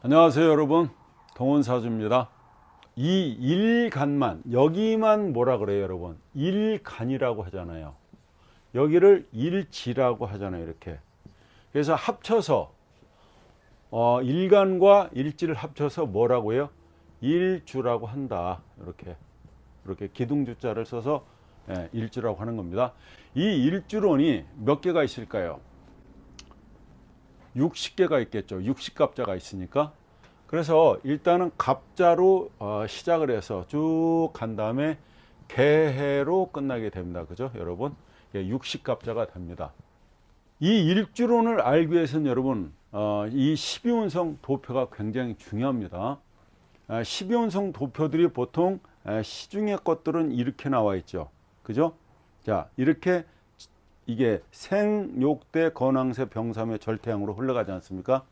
안녕하세요 여러분, 동원사주입니다. 이 일간만, 여기만 뭐라 그래요 여러분? 일간이라고 하잖아요. 여기를 일지라고 하잖아요. 이렇게. 그래서 합쳐서 일간과 일지를 합쳐서 뭐라고요? 일주라고 한다. 이렇게 기둥주자를 써서 일주라고 하는 겁니다. 이 일주론이 몇 개가 있을까요? 60개가 있겠죠. 60갑자가 있으니까. 그래서 일단은 갑자로 시작을 해서 쭉 간 다음에 개해로 끝나게 됩니다. 그죠 여러분? 60갑자가 됩니다. 이 일주론을 알기 위해서는 여러분 이 12운성 도표가 굉장히 중요합니다. 12운성 도표들이 보통 시중의 것들은 이렇게 나와 있죠. 그죠? 자, 이렇게 이게 생욕대 건왕세 병삼의 절태양으로 흘러가지 않습니까?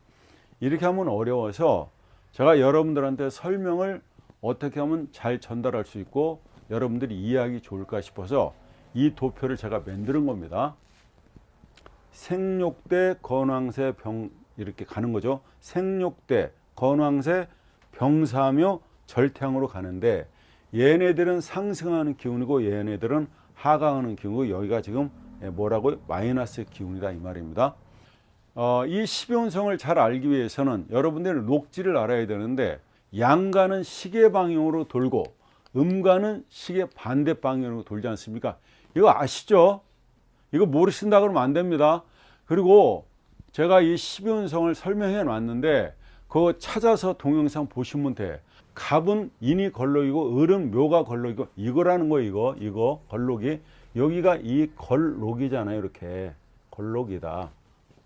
이렇게 하면 어려워서 제가 여러분들한테 설명을 어떻게 하면 잘 전달할 수 있고 여러분들이 이해하기 좋을까 싶어서 이 도표를 제가 만드는 겁니다. 생욕대 건왕세 병 이렇게 가는 거죠. 생욕대 건왕세 병사묘 절태양으로 가는데 얘네들은 상승하는 기운이고 얘네들은 하강하는 기운이고 여기가 지금 뭐라고요? 마이너스 기운이다 이 말입니다. 이 12운성을 잘 알기 위해서는 여러분들이 녹지를 알아야 되는데 양가는 시계 방향으로 돌고 음가는 시계 반대 방향으로 돌지 않습니까? 이거 아시죠? 이거 모르신다 그러면 안 됩니다. 그리고 제가 이 12운성을 설명해 놨는데 그거 찾아서 동영상 보시면 돼. 갑은 인이 걸록이고 을은 묘가 걸록이고 이거라는 거예요. 이거 걸록이 여기가 이 걸록이잖아요. 이렇게 걸록이다.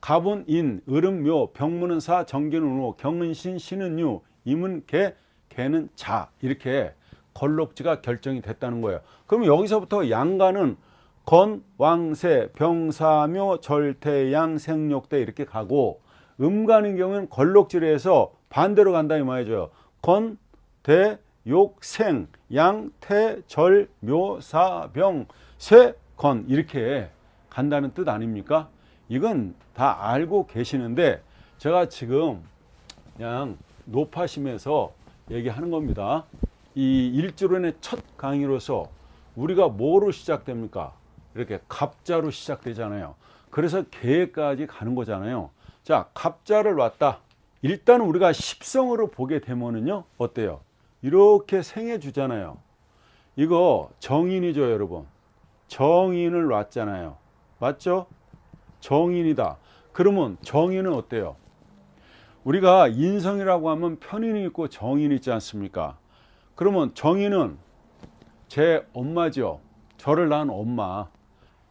갑은 인, 을은 묘, 병문은 사, 정기는 오, 경은 신, 신은 유, 임은 개, 개는 자. 이렇게 걸록지가 결정이 됐다는 거예요. 그럼 여기서부터 양가는 건, 왕세, 병사묘, 절태양, 생욕대 이렇게 가고 음가는 경우는 걸록지에서 반대로 간다 이 말이죠. 건, 대, 욕, 생, 양, 태, 절, 묘, 사, 병, 쇠, 건 이렇게 간다는 뜻 아닙니까? 이건 다 알고 계시는데 제가 지금 그냥 높아심에서 얘기하는 겁니다. 이 일주론의 첫 강의로서 우리가 뭐로 시작됩니까? 이렇게 갑자로 시작되잖아요. 그래서 개까지 가는 거잖아요. 자, 갑자를 놨다. 일단 우리가 십성으로 보게 되면은요 어때요? 이렇게 생해 주잖아요. 이거 정인이죠 여러분. 정인을 놨잖아요. 맞죠? 정인이다. 그러면 정인은 어때요? 우리가 인성이라고 하면 편인이 있고 정인이 있지 않습니까? 그러면 정인은 제 엄마죠. 저를 낳은 엄마.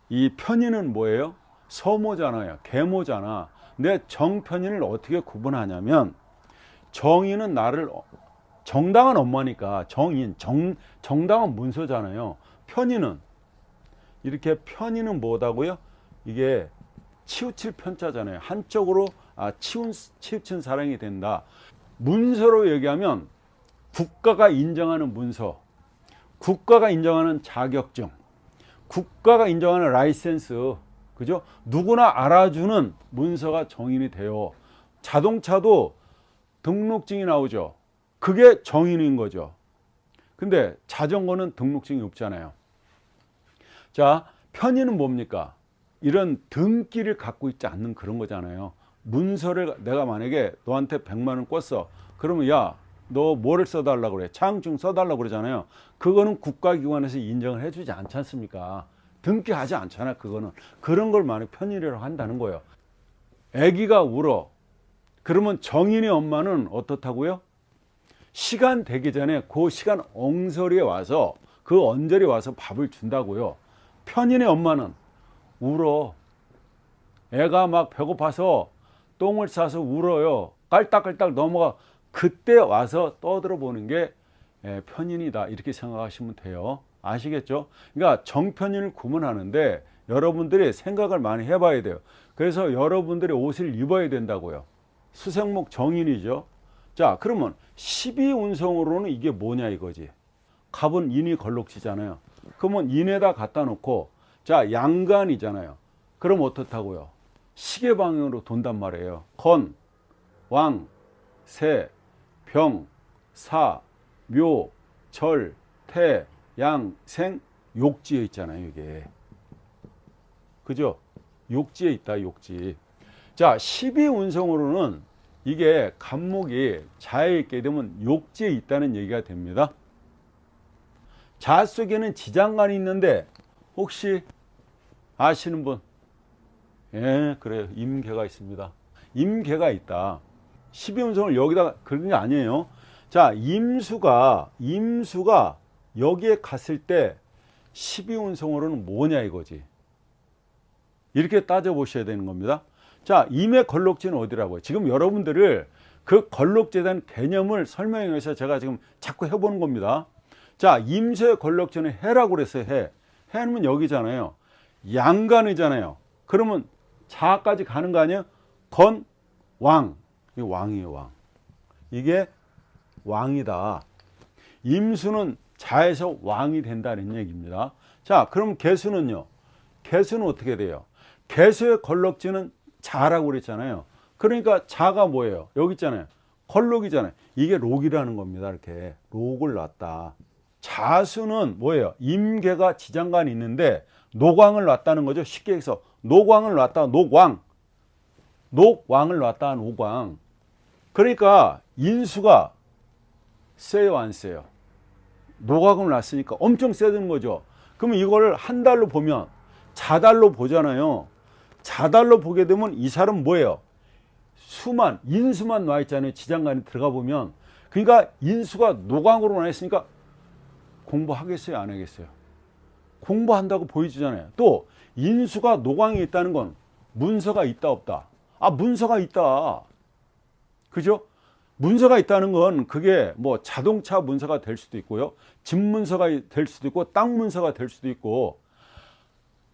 이 편인은 뭐예요? 서모잖아요. 계모잖아. 근데 정편인을 어떻게 구분하냐면 정인은 나를 정당한 엄마니까 정인, 정당한 문서잖아요. 편인은 이렇게 편인은 뭐다고요? 이게 치우칠 편자잖아요. 한쪽으로 치우친 사랑이 된다. 문서로 얘기하면 국가가 인정하는 문서, 국가가 인정하는 자격증, 국가가 인정하는 라이센스, 그죠? 누구나 알아주는 문서가 정인이 돼요. 자동차도 등록증이 나오죠. 그게 정인인 거죠. 근데 자전거는 등록증이 없잖아요. 자, 편의는 뭡니까? 이런 등기를 갖고 있지 않는 그런 거잖아요. 문서를 내가 만약에 너한테 100만 원 꿨어. 그러면 야, 너 뭐를 써달라고 그래? 차용증 써달라고 그러잖아요. 그거는 국가기관에서 인정을 해주지 않지 않습니까? 등기하지 않잖아. 그거는 그런 걸 만약 편의라고 한다는 거예요. 아기가 울어. 그러면 정인의 엄마는 어떻다고요? 시간 되기 전에 그 시간 엉설이에 와서 그 언저리에 와서 밥을 준다고요. 편인의 엄마는 울어. 애가 막 배고파서 똥을 싸서 울어요. 깔딱깔딱 넘어가. 그때 와서 떠들어 보는 게 편인이다. 이렇게 생각하시면 돼요. 아시겠죠? 그러니까 정편인을 구분하는데 여러분들이 생각을 많이 해봐야 돼요. 그래서 여러분들이 옷을 입어야 된다고요. 수생목 정인이죠. 자, 그러면 12운성으로는 이게 뭐냐 이거지. 갑은 인이 걸록지잖아요. 그러면 인에다 갖다 놓고 자, 양간이잖아요. 그럼 어떻다고요? 시계 방향으로 돈단 말이에요. 건, 왕, 세, 병, 사, 묘, 절, 태, 양, 생, 욕지에 있잖아요, 이게. 그죠? 욕지에 있다, 욕지. 자, 12운성으로는 이게 간목이 자에 있게 되면 욕지에 있다는 얘기가 됩니다. 자 속에는 지장간이 있는데 혹시 아시는 분? 예, 그래요. 임계가 있습니다. 임계가 있다. 12운성을 여기다가 그런 게 아니에요. 자, 임수가 여기에 갔을 때 12운성으로는 뭐냐 이거지. 이렇게 따져보셔야 되는 겁니다. 자, 임의 걸록지는 어디라고요? 지금 여러분들을 그 걸록지에 대한 개념을 설명해 위해서 제가 지금 자꾸 해보는 겁니다. 자, 임수의 걸록지는 해라고 그랬어요. 해. 해는 여기잖아요. 양간이잖아요. 그러면 자까지 가는 거 아니에요? 건, 왕. 이게 왕이에요, 왕. 이게 왕이다. 임수는 자에서 왕이 된다는 얘기입니다. 자, 그럼 개수는요? 개수는 어떻게 돼요? 개수의 걸록지는 자라고 그랬잖아요. 그러니까 자가 뭐예요? 여기 있잖아요. 걸록이잖아요. 이게 록이라는 겁니다. 이렇게 록을 놨다. 자수는 뭐예요? 임계가 지장간이 있는데 녹왕을 놨다는 거죠. 쉽게 해서 녹왕을 놨다. 녹왕. 녹왕을 놨다. 녹왕. 그러니까 인수가 세요, 안 세요? 녹왕을 놨으니까 엄청 세는 거죠. 그러면 이걸 한 달로 보면 자달로 보잖아요. 자달로 보게 되면 이 사람은 뭐예요? 수만, 인수만 놔 있잖아요. 지장간에 들어가 보면. 그러니까 인수가 노광으로 나 있으니까 공부하겠어요, 안 하겠어요? 공부한다고 보여주잖아요. 또 인수가 노광이 있다는 건 문서가 있다 없다? 아, 문서가 있다. 그죠? 문서가 있다는 건 그게 뭐 자동차 문서가 될 수도 있고요. 집 문서가 될 수도 있고 땅 문서가 될 수도 있고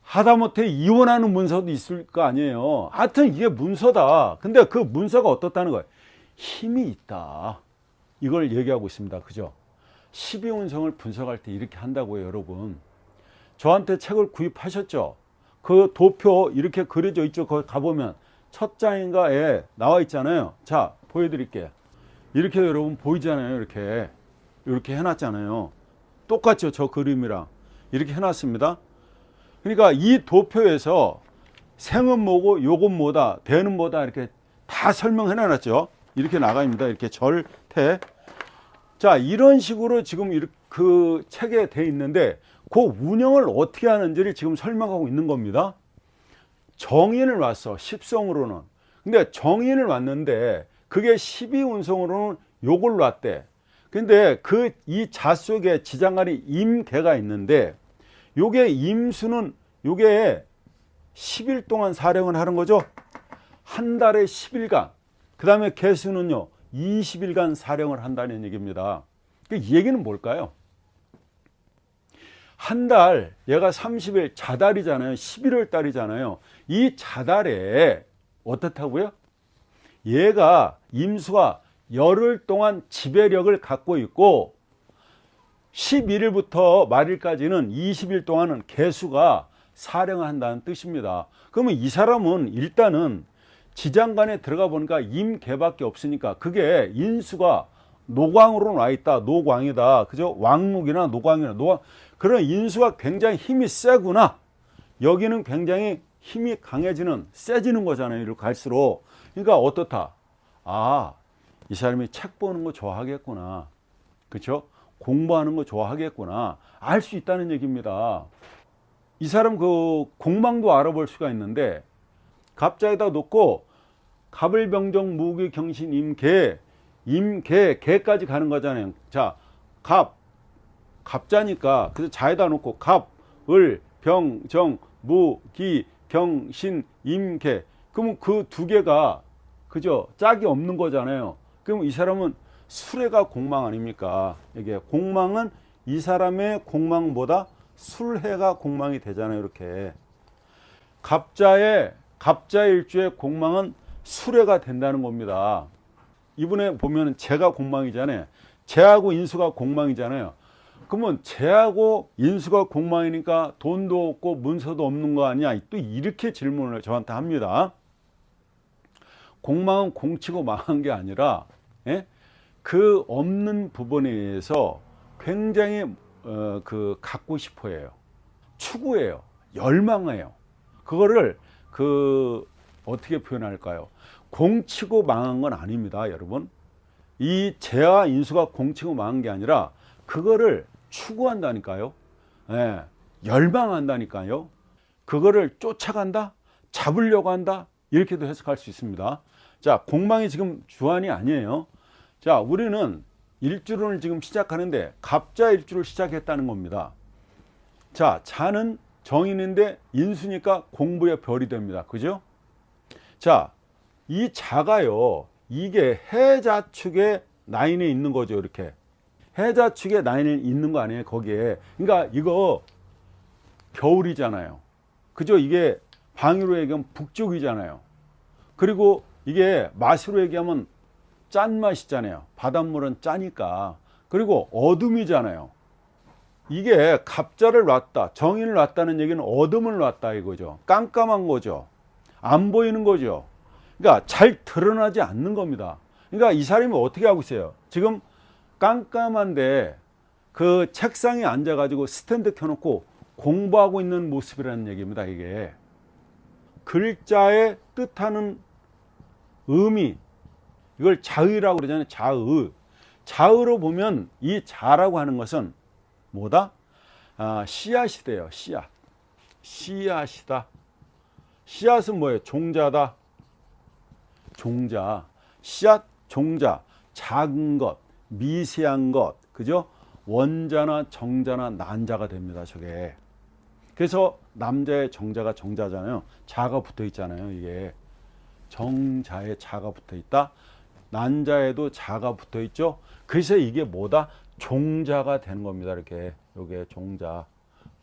하다못해 이혼하는 문서도 있을 거 아니에요. 하여튼 이게 문서다. 근데 그 문서가 어떻다는 거예요? 힘이 있다. 이걸 얘기하고 있습니다. 그죠? 12운성을 분석할 때 이렇게 한다고요, 여러분. 저한테 책을 구입하셨죠? 그 도표 이렇게 그려져 있죠? 거기 가보면 첫 장인가에 나와 있잖아요. 자, 보여드릴게요. 이렇게 여러분 보이잖아요. 이렇게 해놨잖아요. 똑같죠? 저 그림이랑 이렇게 해놨습니다. 그러니까 이 도표에서 생은 뭐고 요건 뭐다, 대는 뭐다 이렇게 다 설명해 놨죠. 이렇게 나가입니다. 이렇게 절태. 자, 이런 식으로 지금 그 책에 돼 있는데 그 운영을 어떻게 하는지를 지금 설명하고 있는 겁니다. 정인을 왔어, 십성으로는. 근데 정인을 왔는데 그게 12운성으로는 요걸 놨대. 근데 이 자 속에 지장간이 임계가 있는데 요게 임수는 요게 10일 동안 사령을 하는 거죠. 한 달에 10일간. 그 다음에 개수는요 20일간 사령을 한다는 얘기입니다. 이 얘기는 뭘까요? 한 달, 얘가 30일 자달이잖아요. 11월 달이잖아요. 이 자달에 어떻다고요? 얘가 임수가 열흘 동안 지배력을 갖고 있고 11일부터 말일까지는 20일 동안은 개수가 사령을 한다는 뜻입니다. 그러면 이 사람은 일단은 지장간에 들어가 보니까 임계밖에 없으니까 그게 인수가 노광으로 나 있다. 노광이다. 그죠? 왕록이나 노광이나 노광. 그런 인수가 굉장히 힘이 세구나. 여기는 굉장히 힘이 강해지는, 세지는 거잖아요. 이렇게 갈수록. 그러니까 어떻다? 아, 이 사람이 책 보는 거 좋아하겠구나. 그렇죠? 공부하는 거 좋아하겠구나. 알 수 있다는 얘기입니다. 이 사람 그 공망도 알아볼 수가 있는데 갑자에다 놓고 갑을병정 무기경신 임계 개까지 가는 거잖아요. 자, 갑자니까 그래서 자에다 놓고 갑을병정 무기경신 임계. 그러면 그 두 개가 그죠? 짝이 없는 거잖아요. 그럼 이 사람은 수레가 공망 아닙니까? 이게 공망은 이 사람의 공망보다 술해가 공망이 되잖아요. 이렇게 갑자일주의 공망은 수레가 된다는 겁니다. 이번에 보면 재가 공망이잖아요. 재하고 인수가 공망이잖아요. 그러면 재하고 인수가 공망이니까 돈도 없고 문서도 없는 거 아니야? 또 이렇게 질문을 저한테 합니다. 공망은 공치고 망한 게 아니라 예? 그 없는 부분에 의해서 굉장히 갖고 싶어해요. 추구해요. 열망해요. 그거를 어떻게 표현할까요? 공치고 망한 건 아닙니다, 여러분. 이 재와 인수가 공치고 망한 게 아니라 그거를 추구한다니까요. 예, 열망한다니까요. 그거를 쫓아간다, 잡으려고 한다, 이렇게도 해석할 수 있습니다. 자, 공망이 지금 주안이 아니에요. 자, 우리는 일주론을 지금 시작하는데 갑자 일주를 시작했다는 겁니다. 자, 자는 정인인데 인수니까 공부의 별이 됩니다. 그죠? 자, 이 자가요, 이게 해자축의 나인에 있는 거죠. 이렇게 해자축의 나인에 있는 거 아니에요, 거기에. 그러니까 이거 겨울이잖아요. 그죠? 이게 방위로 얘기하면 북쪽이잖아요. 그리고 이게 맛으로 얘기하면 짠맛이잖아요. 바닷물은 짜니까. 그리고 어둠이잖아요. 이게 갑자를 놨다, 정인을 놨다는 얘기는 어둠을 놨다 이거죠. 깜깜한 거죠. 안 보이는 거죠. 그러니까 잘 드러나지 않는 겁니다. 그러니까 이 사람이 어떻게 하고 있어요? 지금 깜깜한데 그 책상에 앉아가지고 스탠드 켜놓고 공부하고 있는 모습이라는 얘기입니다. 이게 글자의 뜻하는 의미, 이걸 자의라고 그러잖아요. 자의. 자의로 보면 이 자라고 하는 것은 뭐다? 씨앗이 돼요. 씨앗. 씨앗이다. 씨앗은 뭐예요? 종자다. 종자. 씨앗, 종자. 작은 것, 미세한 것. 그죠? 원자나 정자나 난자가 됩니다. 저게. 그래서 남자의 정자가 정자잖아요. 자가 붙어 있잖아요. 이게. 정자에 자가 붙어 있다. 난자에도 자가 붙어 있죠. 그래서 이게 뭐다? 종자가 되는 겁니다. 이렇게 요게 종자,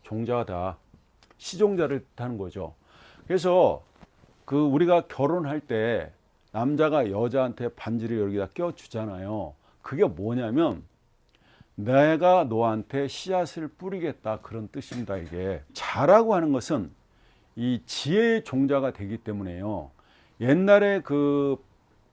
종자가 다 시종자를 뜻하는 거죠. 그래서 우리가 결혼할 때 남자가 여자한테 반지를 여기다 껴 주잖아요. 그게 뭐냐면 내가 너한테 씨앗을 뿌리겠다, 그런 뜻입니다. 이게 자라고 하는 것은 이 지혜의 종자가 되기 때문에요. 옛날에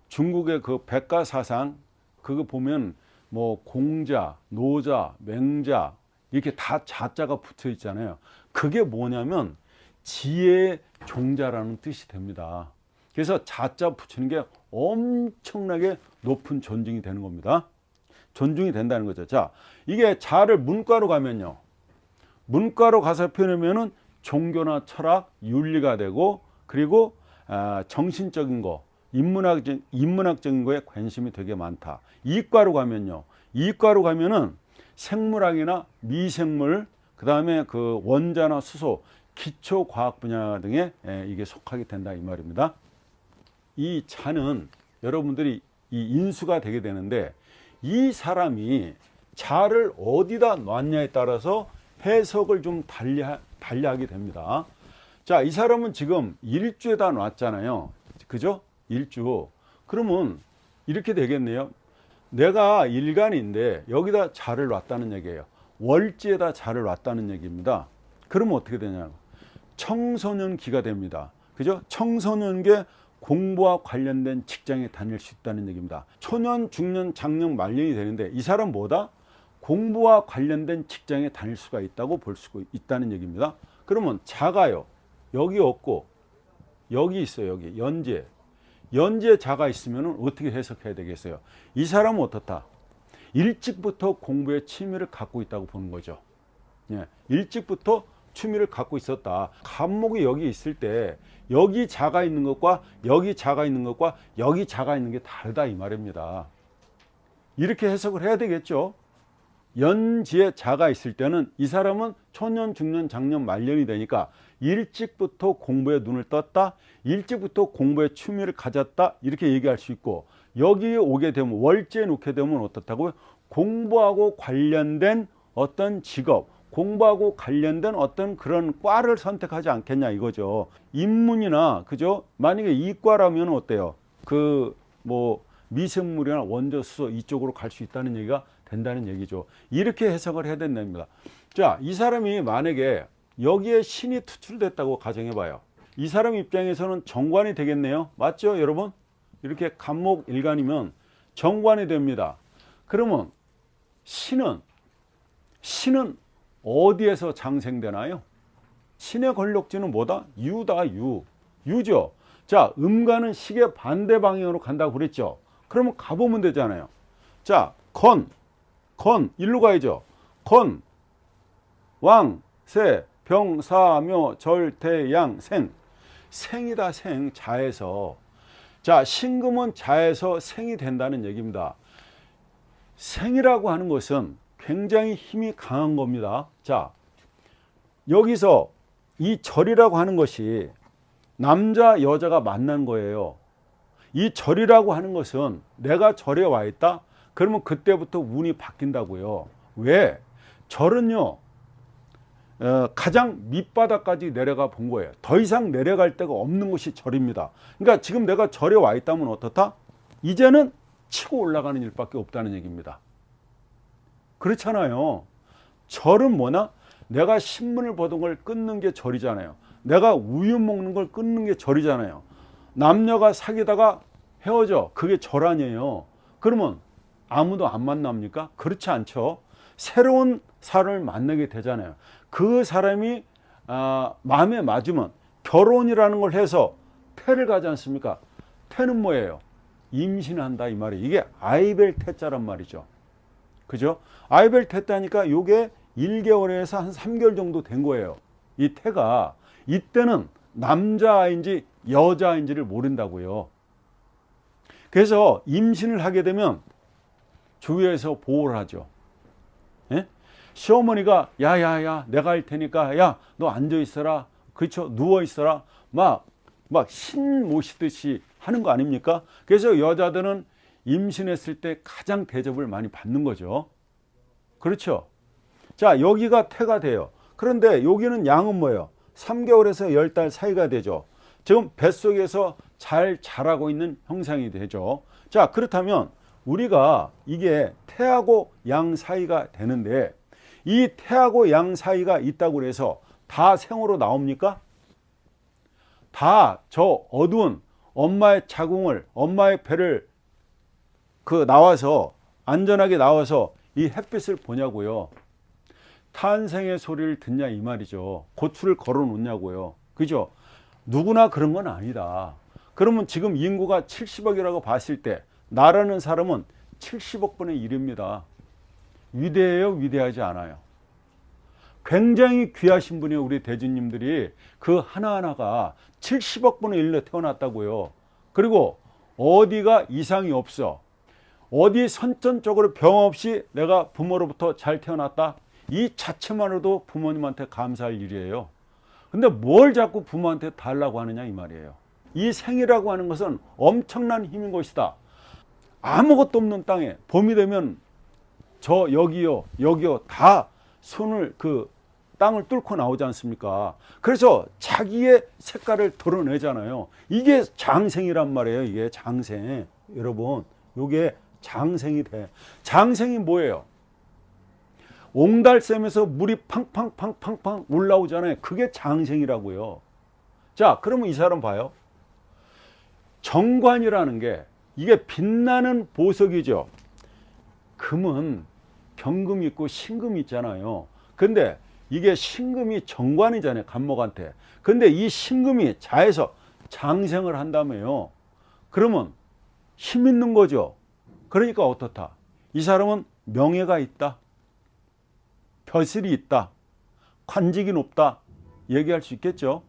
중국의 백가사상 그거 보면 뭐 공자, 노자, 맹자 이렇게 다 자자가 붙어 있잖아요. 그게 뭐냐면 지혜의 종자라는 뜻이 됩니다. 그래서 자자 붙이는 게 엄청나게 높은 존중이 되는 겁니다. 존중이 된다는 거죠. 자, 이게 자를 문과로 가면요. 문과로 가서 표현하면은 종교나 철학, 윤리가 되고, 그리고 정신적인 거, 인문학적인 거에 관심이 되게 많다. 이과로 가면요. 이과로 가면은 생물학이나 미생물, 그 다음에 원자나 수소, 기초과학 분야 등에 이게 속하게 된다 이 말입니다. 이 자는 여러분들이 이 인수가 되게 되는데 이 사람이 자를 어디다 놨냐에 따라서 해석을 좀 달리하게 됩니다. 자, 이 사람은 지금 일주에다 놨잖아요. 그죠? 일주. 그러면 이렇게 되겠네요. 내가 일간인데 여기다 자를 놨다는 얘기예요. 월지에다 자를 놨다는 얘기입니다. 그러면 어떻게 되냐고. 청소년기가 됩니다. 그죠? 청소년기에 공부와 관련된 직장에 다닐 수 있다는 얘기입니다. 초년, 중년, 장년, 말년이 되는데 이 사람 뭐다? 공부와 관련된 직장에 다닐 수가 있다고 볼 수 있다는 얘기입니다. 그러면 자가요. 여기 없고 여기 있어요. 여기 연재. 연재 자가 있으면 어떻게 해석해야 되겠어요? 이 사람은 어떻다? 일찍부터 공부에 취미를 갖고 있다고 보는 거죠. 예, 일찍부터 취미를 갖고 있었다. 간목이 여기 있을 때 여기 자가 있는 것과 여기 자가 있는 것과 여기 자가 있는 게 다르다 이 말입니다. 이렇게 해석을 해야 되겠죠. 연지에 자가 있을 때는 이 사람은 초년, 중년, 장년, 말년이 되니까 일찍부터 공부에 눈을 떴다, 일찍부터 공부에 취미를 가졌다, 이렇게 얘기할 수 있고, 여기에 오게 되면 월지에 놓게 되면 어떻다고요? 공부하고 관련된 어떤 직업, 공부하고 관련된 어떤 그런 과를 선택하지 않겠냐 이거죠. 인문이나, 그죠? 만약에 이과라면 어때요? 미생물이나 원자, 수소 이쪽으로 갈 수 있다는 얘기가 된다는 얘기죠. 이렇게 해석을 해야 된답니다. 자, 이 사람이 만약에 여기에 신이 투출됐다고 가정해봐요. 이 사람 입장에서는 정관이 되겠네요. 맞죠, 여러분? 이렇게 간목 일간이면 정관이 됩니다. 그러면 신은 어디에서 장생되나요? 신의 권력지는 뭐다? 유다. 유죠. 자, 음가는 시계 반대 방향으로 간다고 그랬죠. 그러면 가보면 되잖아요. 자, 건 일로 가야죠. 건, 왕, 세, 병, 사, 묘, 절, 태, 양, 생. 생이다. 생. 자에서. 자, 신금은 자에서 생이 된다는 얘기입니다. 생이라고 하는 것은 굉장히 힘이 강한 겁니다. 자, 여기서 이 절이라고 하는 것이 남자 여자가 만난 거예요. 이 절이라고 하는 것은 내가 절에 와 있다? 그러면 그때부터 운이 바뀐다고요. 왜? 절은요, 가장 밑바닥까지 내려가 본 거예요. 더 이상 내려갈 데가 없는 것이 절입니다. 그러니까 지금 내가 절에 와 있다면 어떻다? 이제는 치고 올라가는 일밖에 없다는 얘기입니다. 그렇잖아요. 절은 뭐나? 내가 신문을 보던 걸 끊는 게 절이잖아요. 내가 우유 먹는 걸 끊는 게 절이잖아요. 남녀가 사귀다가 헤어져. 그게 절 아니에요. 그러면 아무도 안 만납니까? 그렇지 않죠. 새로운 사람을 만나게 되잖아요. 그 사람이 마음에 맞으면 결혼이라는 걸 해서 태를 가지 않습니까? 태는 뭐예요? 임신한다 이 말이에요. 이게 아이벨 태자란 말이죠. 그죠? 아이벨 태자니까 요게 1개월에서 한 3개월 정도 된 거예요. 이 태가. 이때는 남자아인지 여자아인지를 모른다고요. 그래서 임신을 하게 되면 주위에서 보호를 하죠. 예? 시어머니가 야야야 내가 할 테니까 야 너 앉아 있어라. 그렇죠? 누워 있어라. 막 신 모시듯이 하는 거 아닙니까? 그래서 여자들은 임신했을 때 가장 대접을 많이 받는 거죠. 그렇죠? 자, 여기가 태가 돼요. 그런데 여기는 양은 뭐예요? 3개월에서 10달 사이가 되죠. 지금 뱃속에서 잘 자라고 있는 형상이 되죠. 자, 그렇다면 우리가 이게 태하고 양 사이가 되는데 이 태하고 양 사이가 있다고 해서 다 생으로 나옵니까? 다 저 어두운 엄마의 자궁을, 엄마의 배를 나와서 안전하게 나와서 이 햇빛을 보냐고요. 탄생의 소리를 듣냐 이 말이죠. 고추를 걸어 놓냐고요. 그죠? 누구나 그런 건 아니다. 그러면 지금 인구가 70억이라고 봤을 때 나라는 사람은 70억 분의 1입니다. 위대해요? 위대하지 않아요? 굉장히 귀하신 분이 우리 대주님들이 그 하나하나가 70억 분의 1로 태어났다고요. 그리고 어디가 이상이 없어. 어디 선천적으로 병 없이 내가 부모로부터 잘 태어났다. 이 자체만으로도 부모님한테 감사할 일이에요. 근데 뭘 자꾸 부모한테 달라고 하느냐 이 말이에요. 이 생이라고 하는 것은 엄청난 힘인 것이다. 아무것도 없는 땅에 봄이 되면 저 여기요 다 손을 땅을 뚫고 나오지 않습니까? 그래서 자기의 색깔을 드러내잖아요. 이게 장생이란 말이에요. 이게 장생. 여러분, 이게 장생이 돼. 장생이 뭐예요? 옹달샘에서 물이 팡팡팡팡팡 올라오잖아요. 그게 장생이라고요. 자, 그러면 이 사람 봐요. 정관이라는 게 이게 빛나는 보석이죠. 금은 병금이 있고 신금이 있잖아요. 근데 이게 신금이 정관이잖아요. 간목한테. 근데 이 신금이 자에서 장생을 한다며요. 그러면 힘 있는 거죠. 그러니까 어떻다? 이 사람은 명예가 있다. 벼슬이 있다. 관직이 높다. 얘기할 수 있겠죠.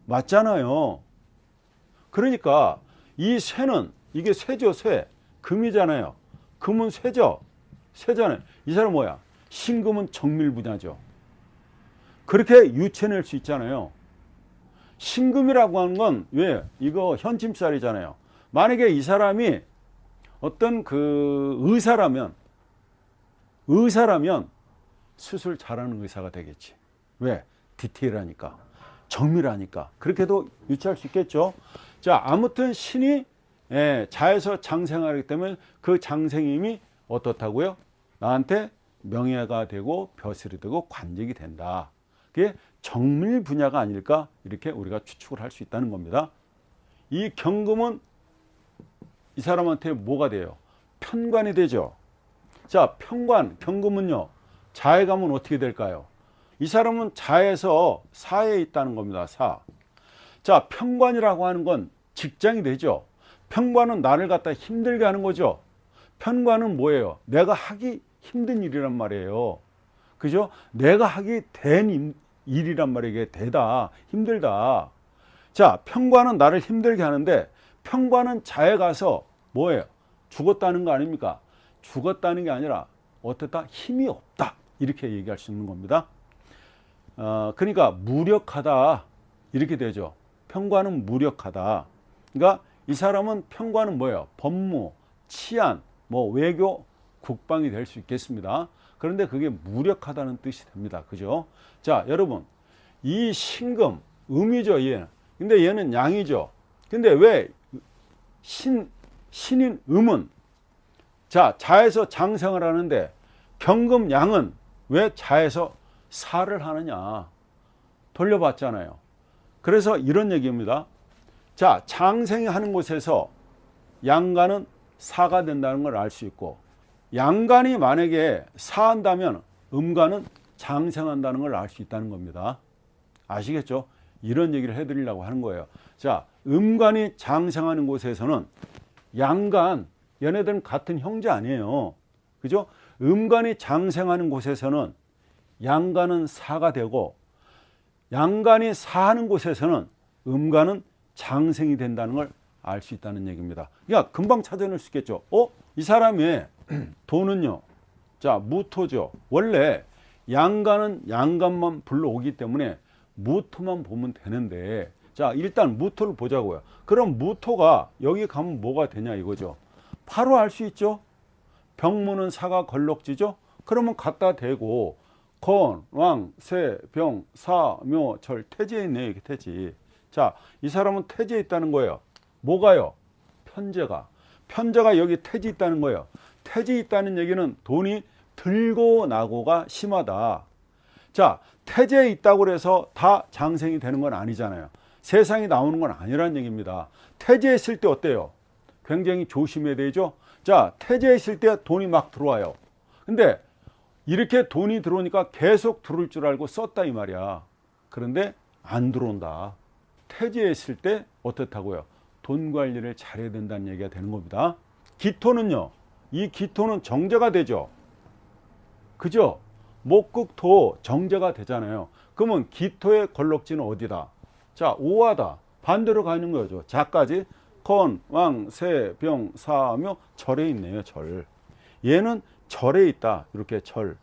맞잖아요. 그러니까 이 쇠는 이게 쇠죠. 쇠. 금이잖아요. 금은 쇠죠. 쇠잖아요. 이 사람 뭐야? 신금은 정밀 분야죠. 그렇게 유체낼 수 있잖아요. 신금이라고 하는 건 왜? 이거 현침살이잖아요. 만약에 이 사람이 어떤 의사라면 수술 잘하는 의사가 되겠지. 왜? 디테일하니까. 정밀하니까. 그렇게도 유치할 수 있겠죠. 자, 아무튼 신이 자에서 장생하기 때문에 그 장생임이 어떻다고요? 나한테 명예가 되고 벼슬이 되고 관직이 된다. 그게 정밀 분야가 아닐까? 이렇게 우리가 추측을 할 수 있다는 겁니다. 이 경금은 이 사람한테 뭐가 돼요? 편관이 되죠. 자, 편관, 경금은요. 자에 가면 어떻게 될까요? 이 사람은 자에서 사에 있다는 겁니다. 사. 자, 편관이라고 하는 건 직장이 되죠. 편관은 나를 갖다 힘들게 하는 거죠. 편관은 뭐예요? 내가 하기 힘든 일이란 말이에요. 그죠? 내가 하기 된 일이란 말이에요. 이게 되다, 힘들다. 자, 편관은 나를 힘들게 하는데 편관은 자에 가서 뭐예요? 죽었다는 거 아닙니까? 죽었다는 게 아니라 어떻다? 힘이 없다. 이렇게 얘기할 수 있는 겁니다. 그러니까 무력하다. 이렇게 되죠. 편관은 무력하다. 그러니까 이 사람은 편관은 뭐예요? 법무, 치안, 뭐 외교, 국방이 될 수 있겠습니다. 그런데 그게 무력하다는 뜻이 됩니다. 그죠? 자, 여러분, 이 신금, 음이죠, 얘는. 근데 얘는 양이죠. 근데 왜 신인 음은 자, 자에서 장생을 하는데 경금 양은 왜 자에서 사를 하느냐? 돌려봤잖아요. 그래서 이런 얘기입니다. 자, 장생이 하는 곳에서 양간은 사가 된다는 걸 알 수 있고, 양간이 만약에 사한다면 음간은 장생한다는 걸 알 수 있다는 겁니다. 아시겠죠? 이런 얘기를 해드리려고 하는 거예요. 자, 음간이 장생하는 곳에서는 양간, 얘네들은 같은 형제 아니에요. 그죠? 음간이 장생하는 곳에서는 양간은 사가 되고, 양간이 사하는 곳에서는 음간은 장생이 된다는 걸 알 수 있다는 얘기입니다. 그러니까 금방 찾아낼 수 있겠죠. 이 사람이 돈은요. 자, 무토죠. 원래 양간은 양간만 불러오기 때문에 무토만 보면 되는데, 자, 일단 무토를 보자고요. 그럼 무토가 여기 가면 뭐가 되냐 이거죠. 바로 알 수 있죠. 병무는 사가 걸럭지죠. 그러면 갖다 대고 건, 왕, 세, 병, 사, 묘, 절, 태지에 있네요. 이게 태지. 자, 이 사람은 태지에 있다는 거예요. 뭐가요? 편재가. 편재가 여기 태지 있다는 거예요. 태지 있다는 얘기는 돈이 들고 나고가 심하다. 자, 태지에 있다고 해서 다 장생이 되는 건 아니잖아요. 세상이 나오는 건 아니라는 얘기입니다. 태지에 있을 때 어때요? 굉장히 조심해야 되죠. 자, 태지에 있을 때 돈이 막 들어와요. 근데 이렇게 돈이 들어오니까 계속 들어올 줄 알고 썼다 이 말이야. 그런데 안 들어온다. 태지에 있을 때 어떻다고요? 돈 관리를 잘해야 된다는 얘기가 되는 겁니다. 기토는요. 이 기토는 정제가 되죠. 그죠? 목극토 정제가 되잖아요. 그러면 기토의 걸럭지는 어디다? 자, 오하다. 반대로 가는 거죠. 자까지 건, 왕, 세, 병, 사, 묘, 절에 있네요. 절. 얘는 절에 있다. 이렇게 절.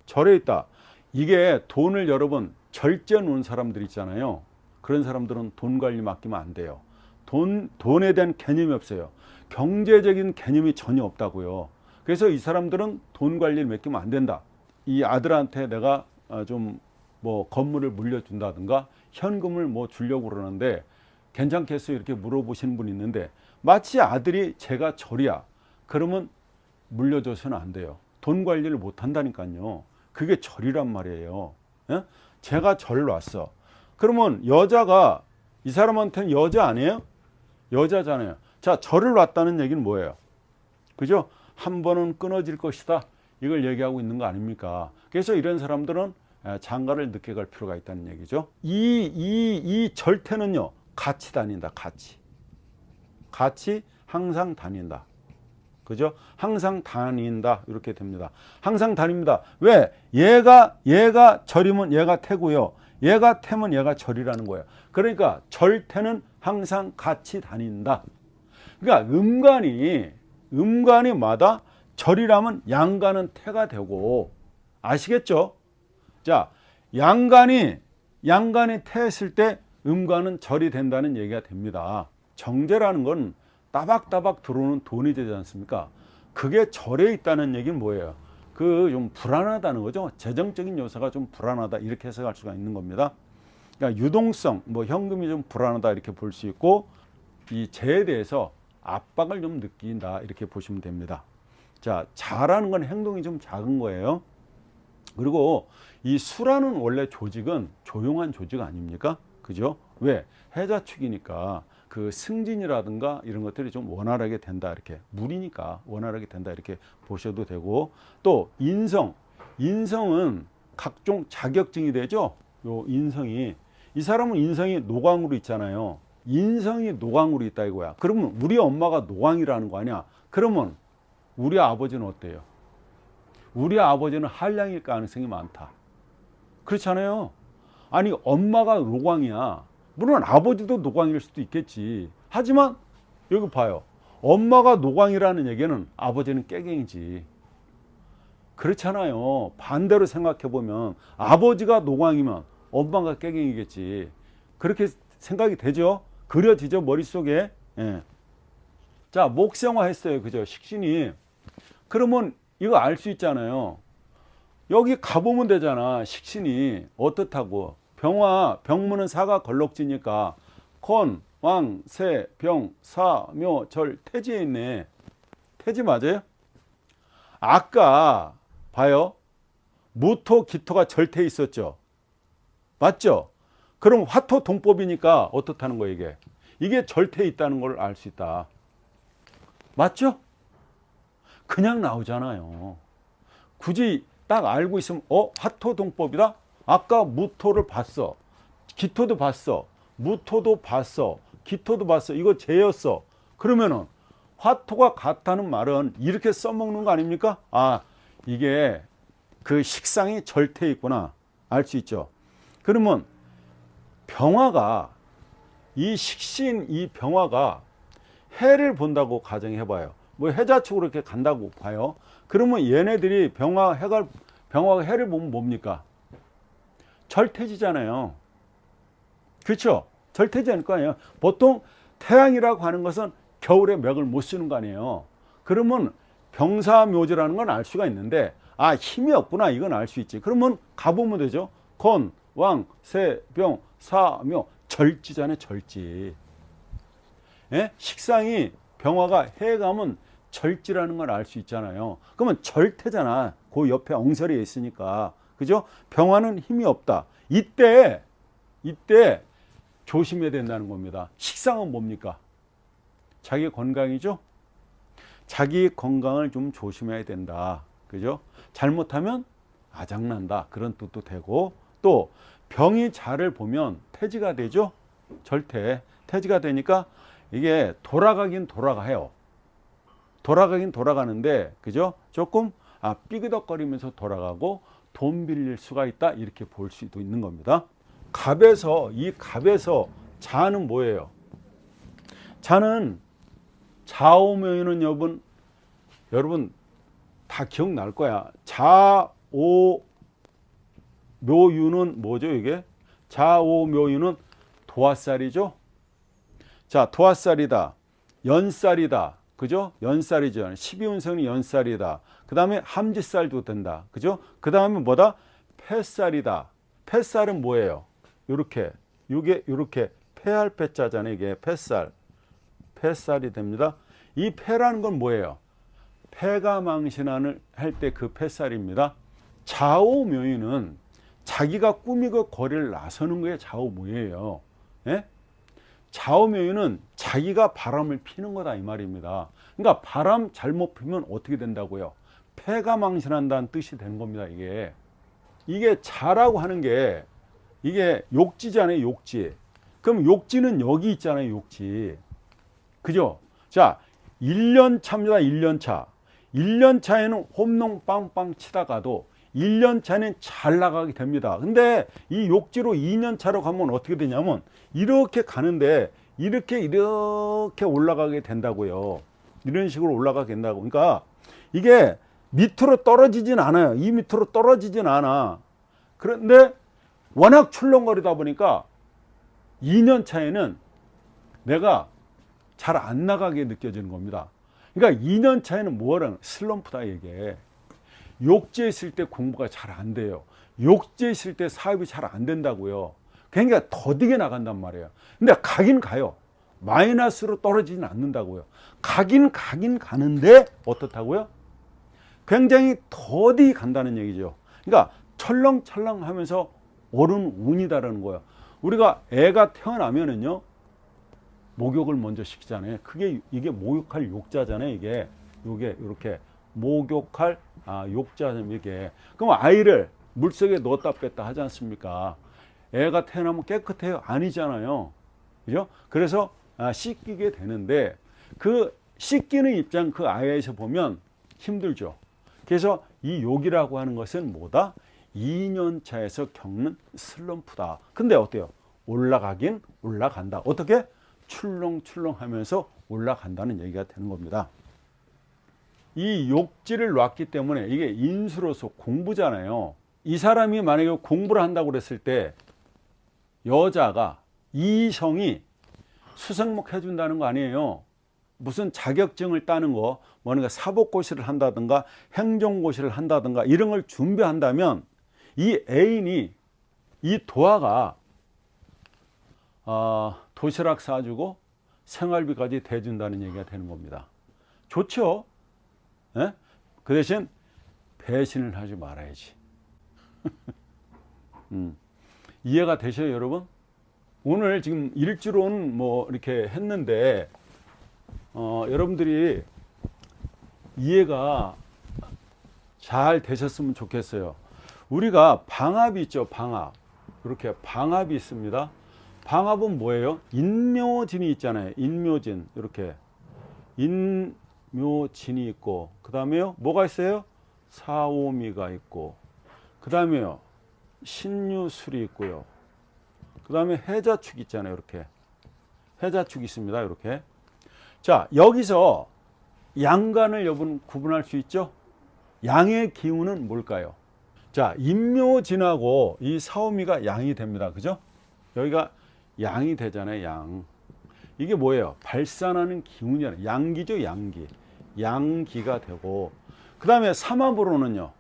절에 있다. 이게 돈을 여러분 절제 놓은 사람들 있잖아요. 그런 사람들은 돈 관리 맡기면 안 돼요. 돈에 대한 개념이 없어요. 경제적인 개념이 전혀 없다고요. 그래서 이 사람들은 돈 관리를 맡기면 안 된다. 이 아들한테 내가 좀 뭐 건물을 물려준다든가 현금을 뭐 주려고 그러는데 괜찮겠어요? 이렇게 물어보시는 분이 있는데 마치 아들이 제가 절이야. 그러면 물려줘서는 안 돼요. 돈 관리를 못 한다니까요. 그게 절이란 말이에요. 예? 제가 절 놨어. 그러면 여자가 이 사람한테는 여자 아니에요? 여자잖아요. 자, 절을 놨다는 얘기는 뭐예요? 그죠? 한 번은 끊어질 것이다. 이걸 얘기하고 있는 거 아닙니까? 그래서 이런 사람들은 장가를 늦게 갈 필요가 있다는 얘기죠. 이 절태는요, 같이 다닌다. 같이 항상 다닌다. 그죠? 항상 다닌다. 이렇게 됩니다. 항상 다닙니다. 왜? 얘가 절이면 얘가 태고요. 얘가 태면 얘가 절이라는 거예요. 그러니까 절태는 항상 같이 다닌다. 그러니까 음간이마다 절이라면 양간은 태가 되고, 아시겠죠? 자, 양간이 태했을 때 음간은 절이 된다는 얘기가 됩니다. 정제라는 건 따박따박 들어오는 돈이 되지 않습니까? 그게 절에 있다는 얘기는 뭐예요? 그 좀 불안하다는 거죠. 재정적인 요소가 좀 불안하다 이렇게 해석할 수가 있는 겁니다. 그러니까 유동성, 뭐 현금이 좀 불안하다 이렇게 볼 수 있고, 이 재에 대해서 압박을 좀 느낀다 이렇게 보시면 됩니다. 자, 자라는 건 행동이 좀 작은 거예요. 그리고 이 수라는 원래 조직은 조용한 조직 아닙니까? 그죠? 왜? 해자축이니까. 그 승진이라든가 이런 것들이 좀 원활하게 된다, 이렇게 물이니까 원활하게 된다 이렇게 보셔도 되고, 또 인성은 각종 자격증이 되죠. 요 인성이, 이 사람은 인성이 노광으로 있잖아요. 인성이 노광으로 있다 이거야. 그러면 우리 엄마가 노광이라는 거 아니야. 그러면 우리 아버지는 어때요? 우리 아버지는 한량일 가능성이 많다. 그렇잖아요. 아니 엄마가 노광이야. 물론 아버지도 노광일 수도 있겠지. 하지만 여기 봐요. 엄마가 노광이라는 얘기는 아버지는 깨갱이지. 그렇잖아요. 반대로 생각해보면 아버지가 노광이면 엄마가 깨갱이겠지. 그렇게 생각이 되죠. 그려지죠, 머릿속에. 예. 자, 목생화 했어요. 그죠? 식신이. 그러면 이거 알 수 있잖아요. 여기 가보면 되잖아. 식신이 어떻다고. 병문은 사가 걸럭지니까 건, 왕, 세, 병, 사, 묘, 절, 태지에 있네. 태지 맞아요? 아까 봐요. 무토, 기토가 절태에 있었죠. 맞죠? 그럼 화토 동법이니까 어떻다는 거예요, 이게? 이게 절태에 있다는 걸 알 수 있다. 맞죠? 그냥 나오잖아요. 굳이 딱 알고 있으면 화토 동법이다? 아까 무토를 봤어. 기토도 봤어. 무토도 봤어. 기토도 봤어. 이거 재였어. 그러면은 화토가 같다는 말은 이렇게 써먹는 거 아닙니까? 아, 이게 그 식상이 절태에 있구나. 알 수 있죠. 그러면 병화가, 이 식신 이 병화가 해를 본다고 가정해봐요. 뭐 해자축으로 이렇게 간다고 봐요. 그러면 얘네들이 병화가 해를 보면 뭡니까? 절태지잖아요. 그렇죠? 절태지일 거 아니에요. 보통 태양이라고 하는 것은 겨울에 맥을 못 쓰는 거 아니에요. 그러면 병사묘지라는 건 알 수가 있는데, 아, 힘이 없구나, 이건 알 수 있지. 그러면 가보면 되죠. 건, 왕, 세, 병, 사, 묘. 절지잖아요, 절지. 예? 식상이 병화가 해에 가면 절지라는 걸 알 수 있잖아요. 그러면 절태잖아. 그 옆에 엉설이에 있으니까. 그죠? 병화는 힘이 없다. 이때 조심해야 된다는 겁니다. 식상은 뭡니까? 자기 건강이죠? 자기 건강을 좀 조심해야 된다. 그죠? 잘못하면 아작난다. 그런 뜻도 되고, 또 병이 자를 보면 태지가 되죠? 절태. 태지가 되니까 이게 돌아가긴 돌아가요. 돌아가긴 돌아가는데, 그죠? 조금 삐그덕거리면서 돌아가고 돈 빌릴 수가 있다. 이렇게 볼 수도 있는 겁니다. 이 갑에서 자는 뭐예요? 자는 자오묘유는 여러분 다 기억날 거야. 자오묘유는 뭐죠, 이게? 자오묘유는 도화살이죠. 자, 도화살이다. 연살이다. 그죠? 연살이죠. 12운성이 연살이다. 그 다음에 함지살도 된다. 그죠? 그 다음에 뭐다? 폐살이다. 폐살은 뭐예요? 요렇게 폐할 폐자잖아요. 이게 폐살. 폐살이 됩니다. 이 폐라는 건 뭐예요? 폐가 망신을 할 때 그 폐살입니다. 좌오묘유는 자기가 꾸미고 거리를 나서는 거에 좌오묘유예요. 예? 좌오묘유는 자기가 바람을 피는 거다 이 말입니다. 그러니까 바람 잘못 피면 어떻게 된다고요? 폐가 망신한다는 뜻이 되는 겁니다. 이게 자라고 하는 게 이게 욕지잖아요. 욕지. 그럼 욕지는 여기 있잖아요. 욕지. 그죠? 자, 1년 차입니다. 1년 차. 1년 차에는 홈런 빵빵 치다가도 1년 차는 잘 나가게 됩니다. 근데 이 욕지로 2년 차로 가면 어떻게 되냐면 이렇게 가는데 이렇게 올라가게 된다고요. 이런 식으로 올라가게 된다고. 그러니까 이게 밑으로 떨어지진 않아요. 이 밑으로 떨어지진 않아. 그런데 워낙 출렁거리다 보니까 2년 차에는 내가 잘 안 나가게 느껴지는 겁니다. 그러니까 2년 차에는 뭐라는 슬럼프다 이게. 욕지에 있을 때 공부가 잘 안 돼요. 욕지에 있을 때 사업이 잘 안 된다고요. 그러니까 더디게 나간단 말이에요. 근데 가긴 가요. 마이너스로 떨어지진 않는다고요. 가긴 가는데 어떻다고요? 굉장히 더디 간다는 얘기죠. 그러니까 철렁철렁 하면서 오른 운이다라는 거예요. 우리가 애가 태어나면은요, 목욕을 먼저 시키잖아요. 이게 목욕할 욕자잖아요. 이게 이렇게 목욕할 욕자는 이게. 그럼 아이를 물속에 넣었다 뺐다 하지 않습니까? 애가 태어나면 깨끗해요? 아니잖아요. 그죠? 그래서 씻기게 되는데 그 씻기는 입장 그 아이에서 보면 힘들죠. 그래서 이 욕이라고 하는 것은 뭐다? 2년 차에서 겪는 슬럼프다. 근데 어때요? 올라가긴 올라간다. 어떻게? 출렁출렁 하면서 올라간다는 얘기가 되는 겁니다. 이 욕지를 놨기 때문에 이게 인수로서 공부잖아요. 이 사람이 만약에 공부를 한다고 그랬을 때 여자가 이성이 수성목 해준다는 거 아니에요. 무슨 자격증을 따는 거, 뭔가 사법고시를 한다든가 행정고시를 한다든가 이런 걸 준비한다면 이 애인이, 이 도화가 도시락 사주고 생활비까지 대준다는 얘기가 되는 겁니다. 좋죠? 예? 그 대신 배신을 하지 말아야지. 이해가 되셔요, 여러분? 오늘 지금 일주론 뭐 이렇게 했는데 여러분들이 이해가 잘 되셨으면 좋겠어요. 우리가 방압이 있죠, 방압. 이렇게 방압이 있습니다. 방압은 뭐예요? 인묘진이 있잖아요. 인묘진. 이렇게 인묘진이 있고, 그 다음에요 뭐가 있어요? 사오미가 있고, 그 다음에요 신유술이 있고요. 그 다음에 해자축 있잖아요. 이렇게 해자축이 있습니다. 이렇게. 자, 여기서 양간을 여러분 구분할 수 있죠? 양의 기운은 뭘까요? 자, 인묘진하고 이 사오미가 양이 됩니다. 그죠? 여기가 양이 되잖아요. 양. 이게 뭐예요? 발산하는 기운이잖아요. 양기죠. 양기. 양기가 되고, 그 다음에 삼합으로는요.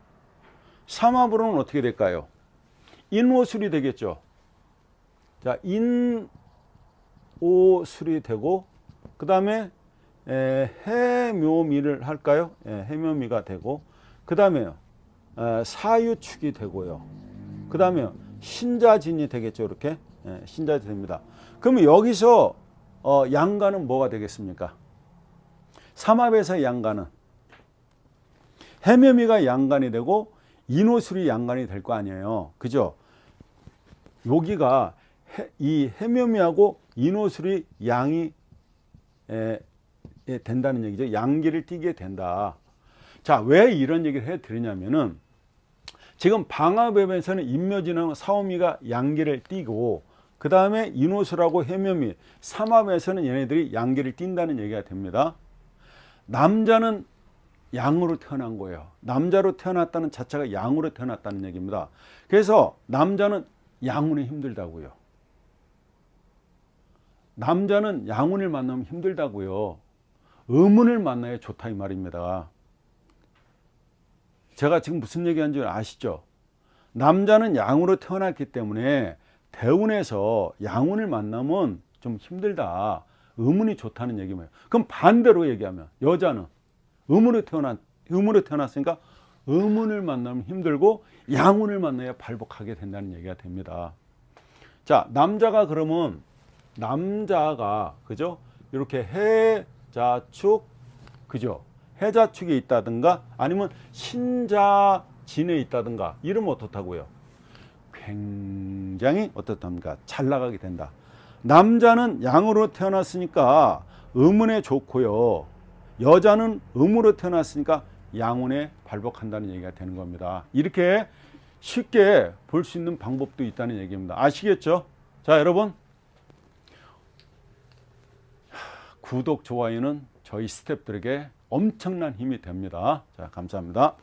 삼합으로는 어떻게 될까요? 인오술이 되겠죠. 자, 인오술이 되고, 그 다음에 해묘미를 할까요? 해묘미가 되고, 그 다음에 사유축이 되고요. 그 다음에 신자진이 되겠죠. 이렇게 신자진이 됩니다. 그러면 여기서 양간은 뭐가 되겠습니까? 삼합에서 양간은 해묘미가 양간이 되고 인오술이 양간이 될 거 아니에요. 그죠? 여기가 이 해묘미하고 인오술이 양이 된다는 얘기죠. 양기를 띠게 된다. 자, 왜 이런 얘기를 해드리냐면은 지금 방화법에서는 인묘진하고 사오미가 양기를 띠고, 그 다음에 인오술하고 해묘미, 삼합에서는 얘네들이 양기를 띈다는 얘기가 됩니다. 남자는 양으로 태어난 거예요. 남자로 태어났다는 자체가 양으로 태어났다는 얘기입니다. 그래서 남자는 양운이 힘들다고요. 남자는 양운을 만나면 힘들다고요. 음운을 만나야 좋다 이 말입니다. 제가 지금 무슨 얘기하는 줄 아시죠? 남자는 양으로 태어났기 때문에 대운에서 양운을 만나면 좀 힘들다. 음운이 좋다는 얘기예요. 그럼 반대로 얘기하면 여자는 음운으로 태어났으니까 음운을 만나면 힘들고 양운을 만나야 발복하게 된다는 얘기가 됩니다. 자, 남자가 그러면 남자가 그죠? 이렇게 해자축 그죠? 해자축에 있다든가 아니면 신자진에 있다든가 이러면 어떻다고요? 굉장히 어떻답니까? 잘 나가게 된다. 남자는 양으로 태어났으니까 음운에 좋고요. 여자는 음으로 태어났으니까 양운에 발복한다는 얘기가 되는 겁니다. 이렇게 쉽게 볼 수 있는 방법도 있다는 얘기입니다. 아시겠죠? 자, 여러분, 구독, 좋아요는 저희 스태프들에게 엄청난 힘이 됩니다. 자, 감사합니다.